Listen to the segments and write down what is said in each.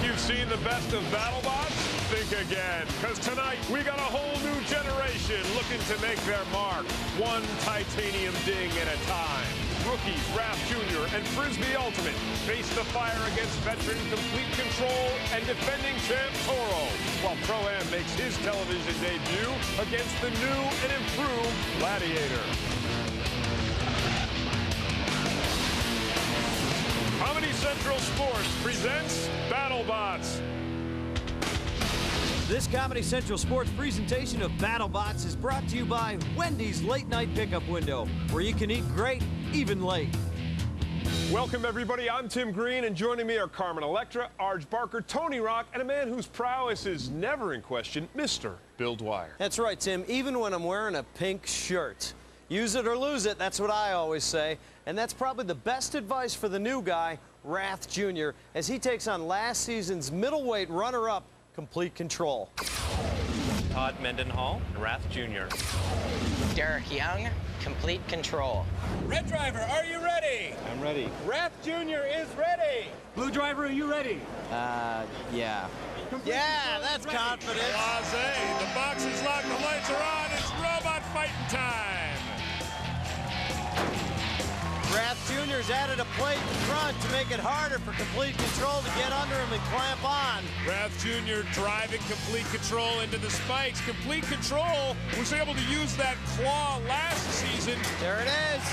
you've seen the best of BattleBots? Think again, because tonight we got a whole new generation looking to make their mark, one titanium ding at a time. Rookies Wrath Jr. and Frisbee Ultimate face the fire against veteran Complete Control and defending champ Toro, while Pro-Am makes his television debut against the new and improved Gladiator. Comedy Central Sports presents BattleBots. This Comedy Central Sports presentation of BattleBots is brought to you by Wendy's Late Night Pickup Window, where you can eat great, even late. Welcome, everybody. I'm Tim Green, and joining me are Carmen Electra, Arj Barker, Tony Rock, and a man whose prowess is never in question, Mr. Bill Dwyer. That's right, Tim, even when I'm wearing a pink shirt. Use it or lose it, that's what I always say. And that's probably the best advice for the new guy, Wrath Jr., as he takes on last season's middleweight runner-up, Complete Control. Todd Mendenhall, Wrath Jr. Derek Young, Complete Control. Red Driver, are you ready? I'm ready. Wrath Jr. is ready. Blue Driver, are you ready? Yeah. Yeah, that's confidence. Blase, the box is locked, the lights are on, it's robot fighting time. Wrath Jr.'s added a plate in front to make it harder for Complete Control to get under him and clamp on. Wrath Jr. driving Complete Control into the spikes. Complete Control was able to use that claw last season. There it is.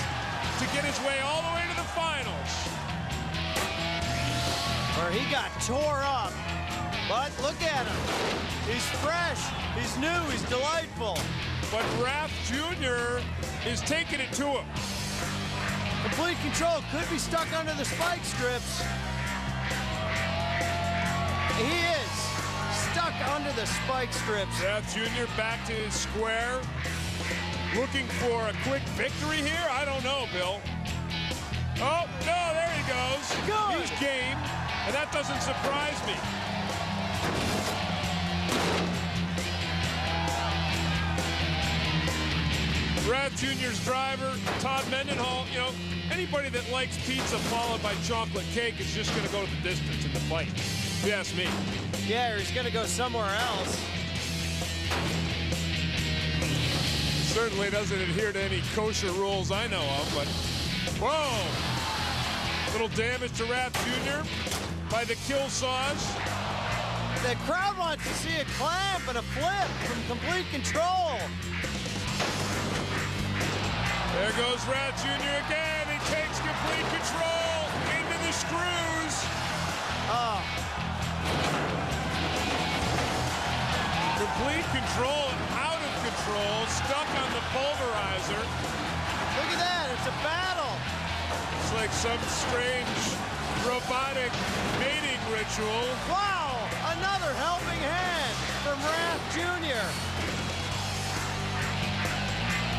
To get his way all the way to the finals. Where he got tore up. But look at him. He's fresh. He's new. He's delightful. But Wrath Jr. is taking it to him. Complete Control could be stuck under the spike strips. He is stuck under the spike strips. Wrath Jr. back to his square. Looking for a quick victory here? I don't know, Bill. Oh, no, there he goes. Good. He's game, and that doesn't surprise me. Wrath Jr.'s driver, Todd Mendenhall, you know, anybody that likes pizza followed by chocolate cake is just going to go to the distance in the fight. If you ask me. Yeah, or he's going to go somewhere else. Certainly doesn't adhere to any kosher rules I know of, but whoa! Little damage to Wrath Jr. by the kill saws. The crowd wants to see a clamp and a flip from Complete Control. There goes Wrath Jr. again. He takes Complete Control into the screws. Oh. Complete Control out of control, stuck on the pulverizer. Look at that, it's a battle. It's like some strange robotic mating ritual. Wow, another helping hand from Wrath Jr.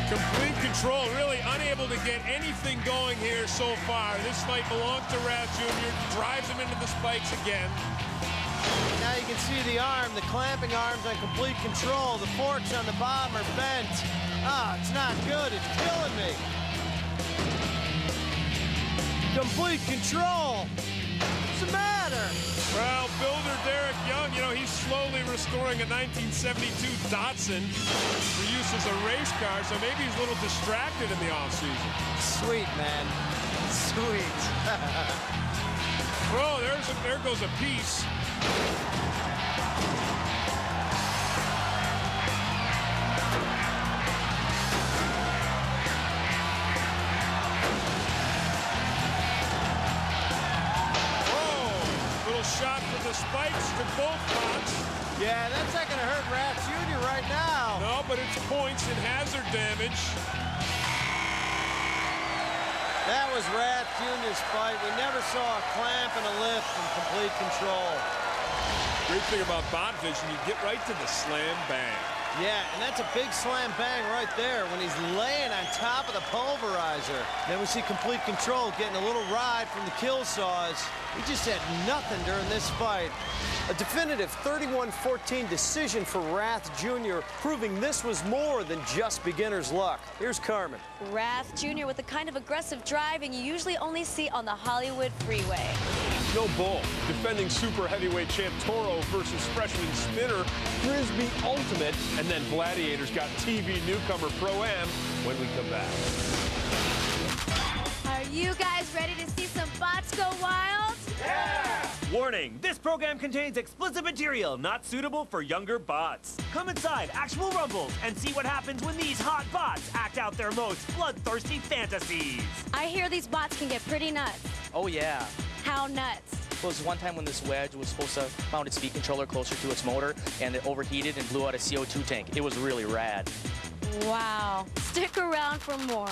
Complete Control really unable to get anything going here so far. This fight belongs to Wrath Jr. Drives him into the spikes again. Now you can see the arm, the clamping arms on Complete Control. The forks on the bottom are bent. Ah, it's not good. It's killing me. Complete Control. What's the matter? Well, builder Derek Young, you know, he's slowly restoring a 1972 Datsun for use as a race car, so maybe he's a little distracted in the offseason. Sweet, man. Sweet. Whoa, there goes a piece. Shot for the spikes to both pots. Yeah, that's not going to hurt Wrath Jr. right now. No, but it's points and hazard damage. That was Wrath Jr.'s fight. We never saw a clamp and a lift from Complete Control. Great thing about bot vision, you get right to the slam bang. Yeah, and that's a big slam bang right there when he's laying on top of the pulverizer. Then we see Complete Control getting a little ride from the kill saws. He just had nothing during this fight. A definitive 31-14 decision for Wrath Jr., proving this was more than just beginner's luck. Here's Carmen. Wrath Jr. with the kind of aggressive driving you usually only see on the Hollywood freeway. no bull. Defending super heavyweight champ Toro versus freshman spinner Frisbee Ultimate. And then Gladiators got TV newcomer Pro-Am when we come back. Are you guys ready to see some bots go wild? Yeah! Warning, this program contains explicit material not suitable for younger bots. Come inside actual rumbles and see what happens when these hot bots act out their most bloodthirsty fantasies. I hear these bots can get pretty nuts. Oh, yeah. How nuts? There was one time when this wedge was supposed to mount its speed controller closer to its motor, and it overheated and blew out a CO2 tank. It was really rad. Wow. Stick around for more.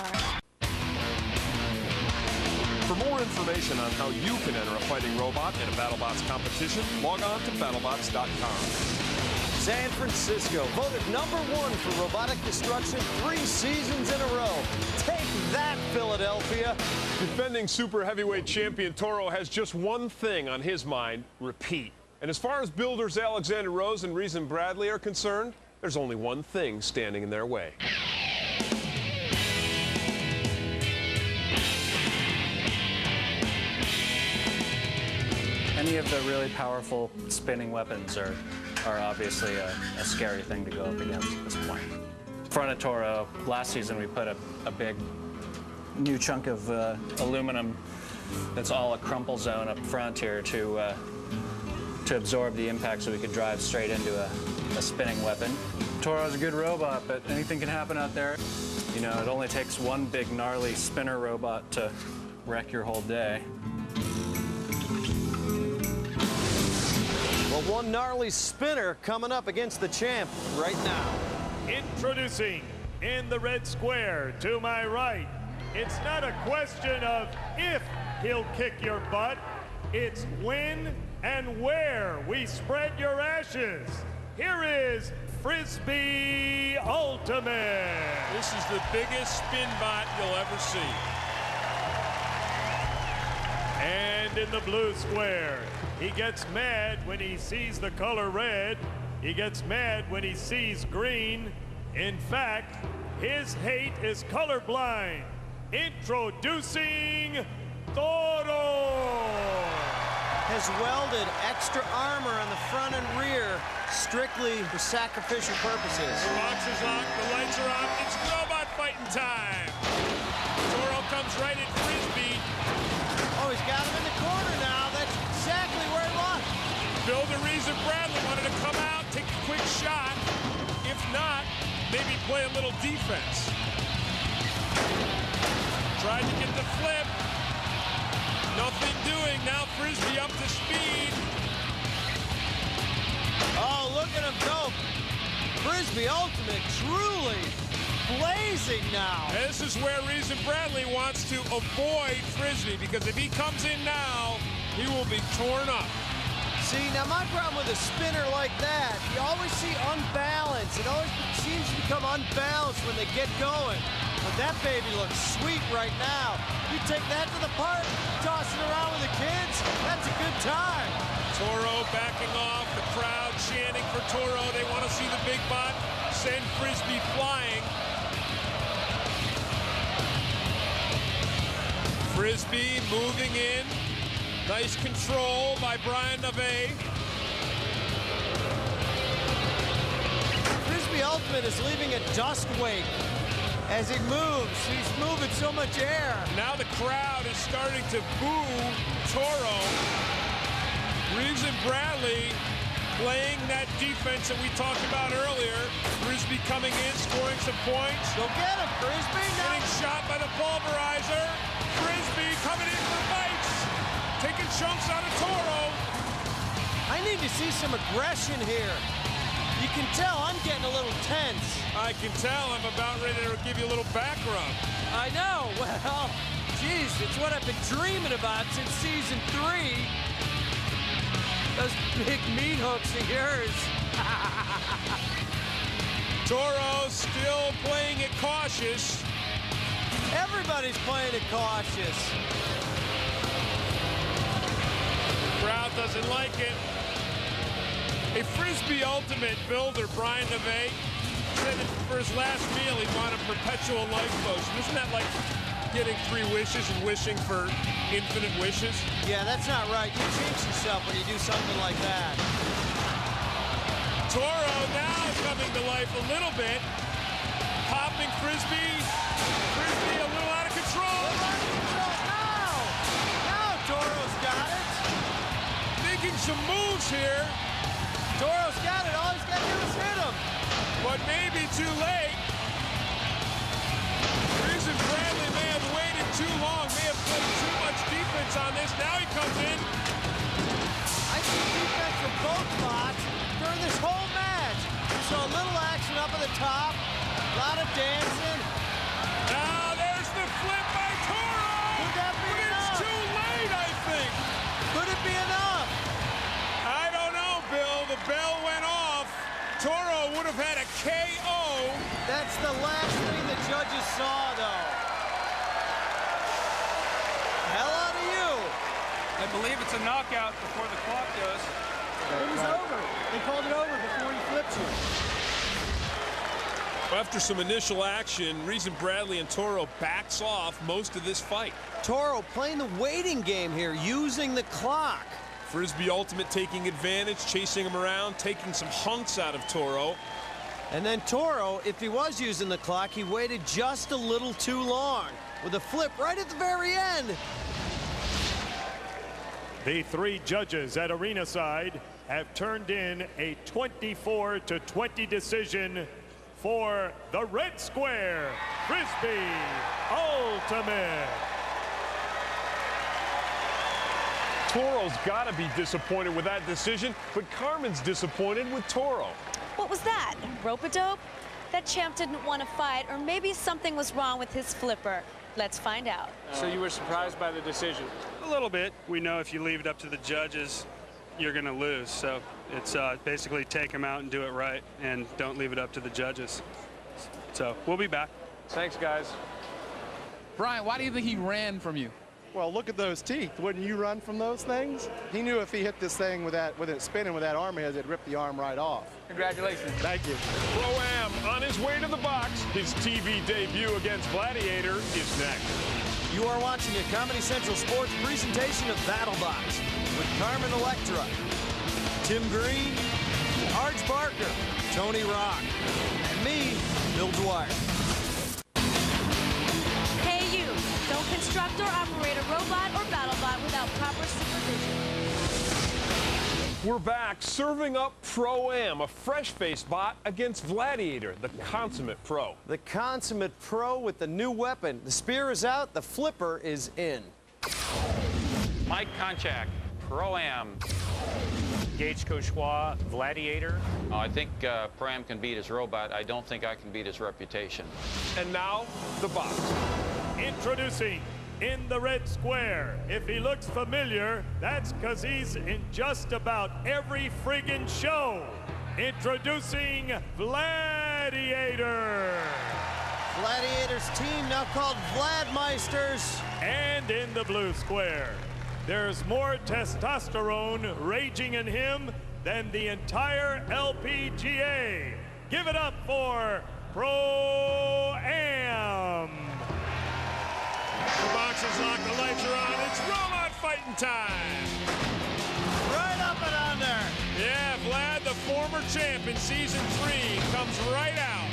For more information on how you can enter a fighting robot in a BattleBots competition, log on to BattleBots.com. San Francisco voted #1 for robotic destruction 3 seasons in a row. Take that, Philadelphia. Defending super heavyweight champion Toro has just one thing on his mind: repeat. And as far as builders Alexander Rose and Reason Bradley are concerned, there's only one thing standing in their way. Any of the really powerful spinning weapons are obviously a scary thing to go up against at this point. In front of Toro, last season we put a big new chunk of aluminum that's all a crumple zone up front here to absorb the impact so we could drive straight into a spinning weapon. Toro's a good robot, but anything can happen out there. You know, it only takes one big gnarly spinner robot to wreck your whole day. Well, one gnarly spinner coming up against the champ right now. Introducing in the red square to my right. It's not a question of if he'll kick your butt. It's when and where we spread your ashes. Here is Frisbee Ultimate. This is the biggest spin bot you'll ever see. And in the blue square, he gets mad when he sees the color red. He gets mad when he sees green. In fact, his hate is colorblind. Introducing Toro. Has welded extra armor on the front and rear strictly for sacrificial purposes. The box is locked, the lights are on. It's robot fighting time. Toro comes right at Frisbee. Oh, he's got him in the corner now. That's exactly where he wants. Builder Reason Bradley wanted to come out, take a quick shot. If not, maybe play a little defense. Tried to get the flip. Nothing doing. Now Frisbee up to speed. Oh, look at him go. Frisbee Ultimate truly blazing now. This is where Reason Bradley wants to avoid Frisbee, because if he comes in now, he will be torn up. See, now my problem with a spinner like that, you always see unbalance. It always seems to become unbalanced when they get going. But that baby looks sweet right now. You take that to the park, toss it around with the kids, that's a good time. Toro backing off, the crowd chanting for Toro. They want to see the big bot send Frisbee flying. Frisbee moving in. Nice control by Brian Nave. Frisbee Ultimate is leaving a dust wake as he moves. He's moving so much air. Now the crowd is starting to boo Toro. Reason Bradley playing that defense that we talked about earlier. Frisbee coming in, scoring some points. Go get him, Frisbee. Now. Getting shot by the pulverizer. Frisbee coming in for bites. Taking chunks out of Toro. I need to see some aggression here. You can tell I'm getting a little tense. I can tell I'm about ready to give you a little back rub. I know. Well, geez, it's what I've been dreaming about since season 3. Those big meat hooks of yours. Toro still playing it cautious. Everybody's playing it cautious. Crowd doesn't like it. A Frisbee Ultimate builder, Brian Nave, said that for his last meal he wanted perpetual life potion. Isn't that like getting 3 wishes and wishing for infinite wishes? Yeah, that's not right. You jinx yourself when you do something like that. Toro now is coming to life a little bit. Popping Frisbee. Frisbee a little out of control. Now Toro's got it. Making some moves here. Toro's got it. All he's got to do is hit him. But maybe too late. Reason Bradley may have waited too long, may have played too much defense on this. Now he comes in. I see defense from both bots during this whole match. We saw a little action up at the top, a lot of dancing. Now there's the flip by Toro. Could that be but enough? It's too late, I think. Could it be enough? I don't know, Bill. The bell went off. Toro would have had a KO. That's the last thing the judges saw, though. Hell out of you. I believe it's a knockout before the clock goes. It was over. They called it over before he flipped you. After some initial action, Reason Bradley and Toro backs off most of this fight. Toro playing the waiting game here, using the clock. Frisbee Ultimate taking advantage, chasing him around, taking some hunks out of Toro. And then Toro, if he was using the clock, he waited just a little too long with a flip right at the very end. The 3 judges at arena side have turned in a 24-20 decision for the red square, Frisbee Ultimate. Toro's got to be disappointed with that decision, but Carmen's disappointed with Toro. What was that? Rope-a-dope? That champ didn't want to fight, or maybe something was wrong with his flipper. Let's find out. So you were surprised by the decision? A little bit. We know if you leave it up to the judges, you're going to lose. So it's basically take him out and do it right, and don't leave it up to the judges. So we'll be back. Thanks, guys. Brian, why do you think he ran from you? Well, look at those teeth. Wouldn't you run from those things? He knew if he hit this thing with it spinning with that arm, it'd rip the arm right off. Congratulations. Thank you. Pro-Am on his way to the box. His TV debut against Gladiator is next. You are watching a Comedy Central Sports presentation of BattleBots with Carmen Electra, Tim Green, Arch Barker, Tony Rock, and me, Bill Dwyer. Hey, you. Don't construct or operate a robot or BattleBot without proper supervision. We're back serving up Pro-Am, a fresh-faced bot against Gladiator, the consummate pro. The consummate pro with the new weapon. The spear is out, the flipper is in. Mike Konchak, Pro-Am. Gage Cauchois, Gladiator. I think Pro-Am can beat his robot. I don't think I can beat his reputation. And now, the box. Introducing in the red square. If he looks familiar, that's because he's in just about every friggin' show. Introducing Gladiator. Gladiator's team now called Vladmeisters. And in the blue square, there's more testosterone raging in him than the entire LPGA. Give it up for Pro-Am. The box is locked, the lights are on. It's robot fighting time. Right up and under. Yeah, Vlad, the former champ in season 3, comes right out.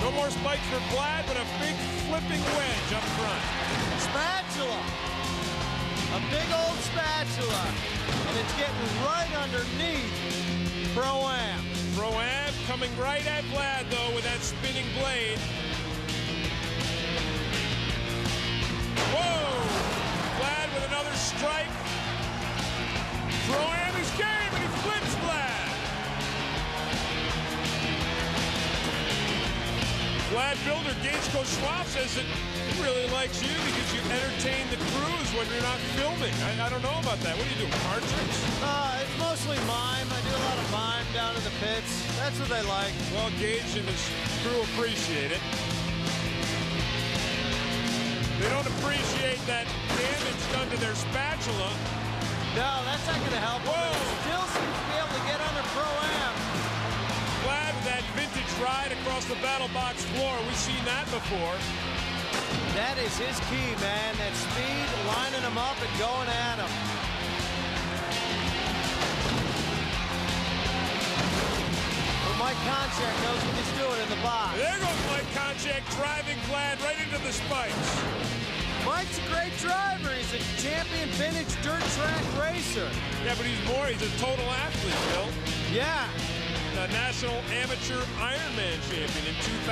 No more spikes for Vlad, but a big flipping wedge up front. Spatula. A big old spatula. And it's getting right underneath Pro-Am. Pro-Am coming right at Vlad, though, with that spinning blade. Whoa! Vlad with another strike. Pro-Am is game, and he flips Vlad. Vlad Builder, Gage Cauchois says that he really likes you because you entertain the crews when you're not filming. I don't know about that. What do you do, card tricks? It's mostly mime. I do a lot of mime down in the pits. That's what they like. Well, Gage and his crew appreciate it. They don't appreciate that damage done to their spatula. No, that's not going to help. Whoa! Still seems to be able to get under Pro-Am. Vlad with that vintage stride across the BattleBots floor. We've seen that before. That is his key, man. That speed, lining them up and going at them. Well, Mike Konchak knows what he's doing in the box. There goes Mike Konchak driving Vlad right into the spikes. Mike's a great driver. He's a champion vintage dirt track racer. Yeah, but he's more. He's a total athlete, Bill. Yeah. The National Amateur Ironman champion in 2000.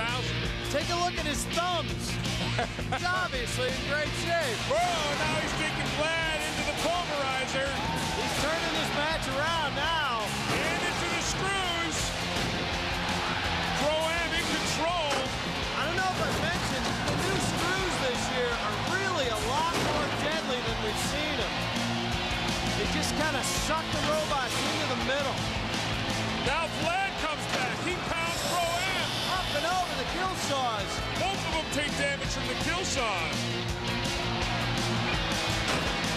Take a look at his thumbs. He's obviously in great shape. Whoa, now he's taking Vlad into the pulverizer. He's turning this match around now. And into the screws. Pro-Am in control. I don't know if I mentioned, the new screws this year are really a lot more deadly than we've seen them. They just kind of suck the robots into the middle. Now Vlad comes back. He pounds Pro-Am. Up and over the kill saws. Both of them take damage from the kill saws.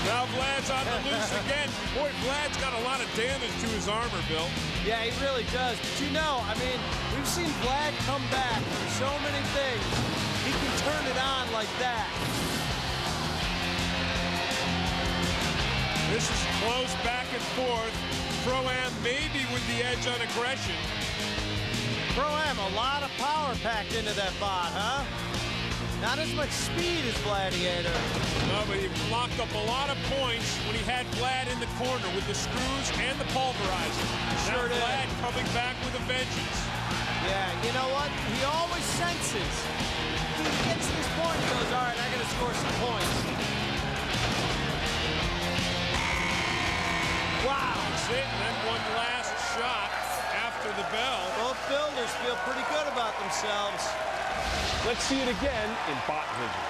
Now Vlad's on the loose again. Boy, Vlad's got a lot of damage to his armor, Bill. Yeah, he really does. But you know, I mean, we've seen Vlad come back from so many things. He can turn it on like that. This is close back and forth. Pro-Am maybe with the edge on aggression. Pro-Am, a lot of power packed into that bot, huh? Not as much speed as Gladiator. No, but he locked up a lot of points when he had Vlad in the corner with the screws and the pulverizer. Sure now did. Vlad coming back with a vengeance. Yeah, you know what? He always senses. He gets to this point and goes, all right, I got to score some points. Wow. That's it, and then one last shot after the bell. Both builders feel pretty good about themselves. Let's see it again in bot vision.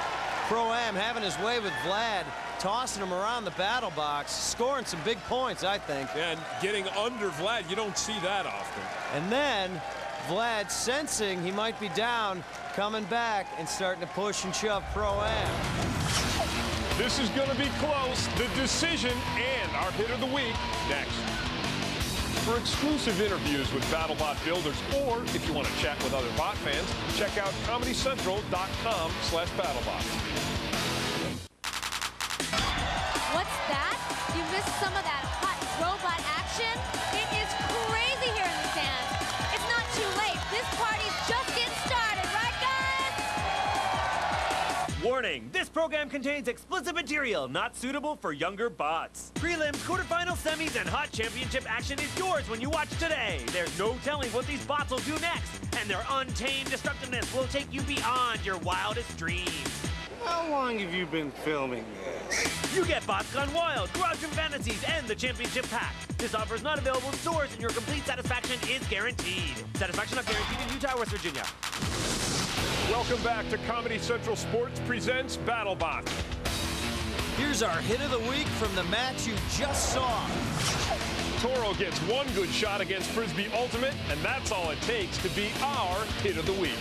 Pro-Am having his way with Vlad, tossing him around the battle box, scoring some big points, I think. Yeah, and getting under Vlad, you don't see that often. And then Vlad, sensing he might be down, coming back and starting to push and shove Pro-Am. This is going to be close. The decision and our hit of the week next. For exclusive interviews with BattleBot builders, or if you want to chat with other bot fans, check out ComedyCentral.com/BattleBots. What's that? You missed some of that hot robot action? It is crazy here in the stands. It's not too late. This party's just getting started, right, guys? Warning, this program contains explicit material not suitable for younger bots. Prelims, quarterfinals, semis, and hot championship action is yours when you watch today. There's no telling what these bots will do next, and their untamed destructiveness will take you beyond your wildest dreams. How long have you been filming this? You get Bots Gone Wild, Garage Gym Fantasies, and the Championship Pack. This offer is not available in stores, and your complete satisfaction is guaranteed. Satisfaction not guaranteed in Utah, West Virginia. Welcome back to Comedy Central Sports presents BattleBots. Here's our hit of the week from the match you just saw. Toro gets one good shot against Frisbee Ultimate, and that's all it takes to be our hit of the week.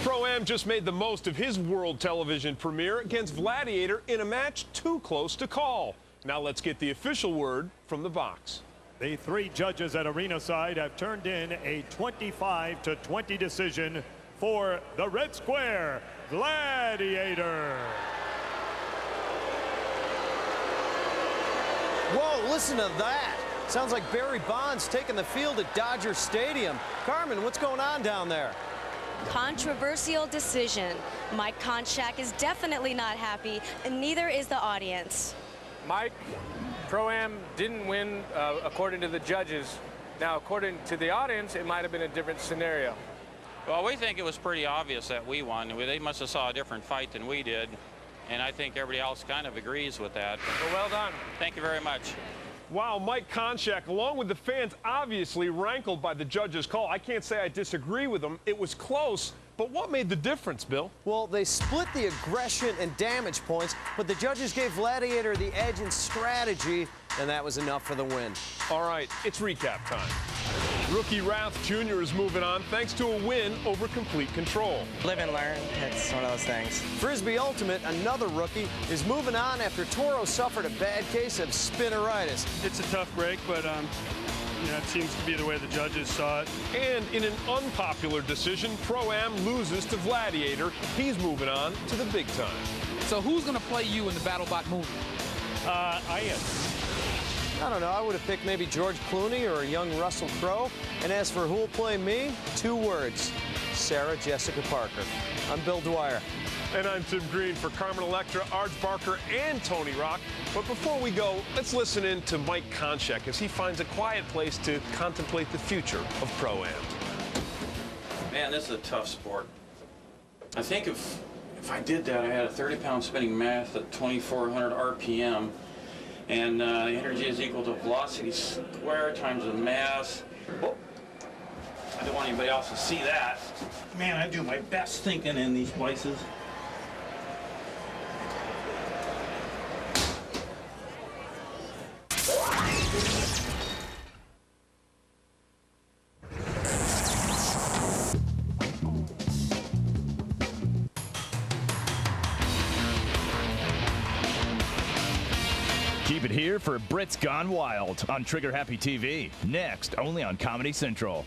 Pro-Am just made the most of his world television premiere against Gladiator in a match too close to call. Now let's get the official word from the box. The three judges at arena side have turned in a 25-20 decision for the red square, Gladiator. Whoa, listen to that. Sounds like Barry Bonds taking the field at Dodger Stadium. Carmen, what's going on down there? Controversial decision. Mike Konchak is definitely not happy, and neither is the audience. Mike, Pro-Am didn't win according to the judges. Now, according to the audience, it might have been a different scenario. Well, we think it was pretty obvious that we won. They must have saw a different fight than we did, and I think everybody else kind of agrees with that. Well done. Thank you very much. Wow, Mike Konchak, along with the fans, obviously rankled by the judge's call. I can't say I disagree with him. It was close, but what made the difference, Bill? Well, they split the aggression and damage points, but the judges gave Gladiator the edge in strategy, and that was enough for the win. All right, it's recap time. Rookie Rath Jr. is moving on thanks to a win over Complete Control. Live and learn. It's one of those things. Frisbee Ultimate, another rookie, is moving on after Toro suffered a bad case of spinneritis. It's a tough break, but Yeah, it seems to be the way the judges saw it. And in an unpopular decision, Pro-Am loses to Gladiator. He's moving on to the big time. So who's going to play you in the BattleBot movie? I am. I don't know. I would have picked maybe George Clooney or a young Russell Crowe. And as for who will play me, 2 words: Sarah Jessica Parker. I'm Bill Dwyer. And I'm Tim Green for Carmen Electra, Arj Barker, and Tony Rock. But before we go, let's listen in to Mike Konchak as he finds a quiet place to contemplate the future of Pro-Am. Man, this is a tough sport. I think if I did that, I had a 30-pound spinning mass at 2,400 RPM, and energy is equal to velocity squared times the mass. Oh, I don't want anybody else to see that. Man, I do my best thinking in these places. Keep it here for Brits Gone Wild on Trigger Happy TV. Next, only on Comedy Central.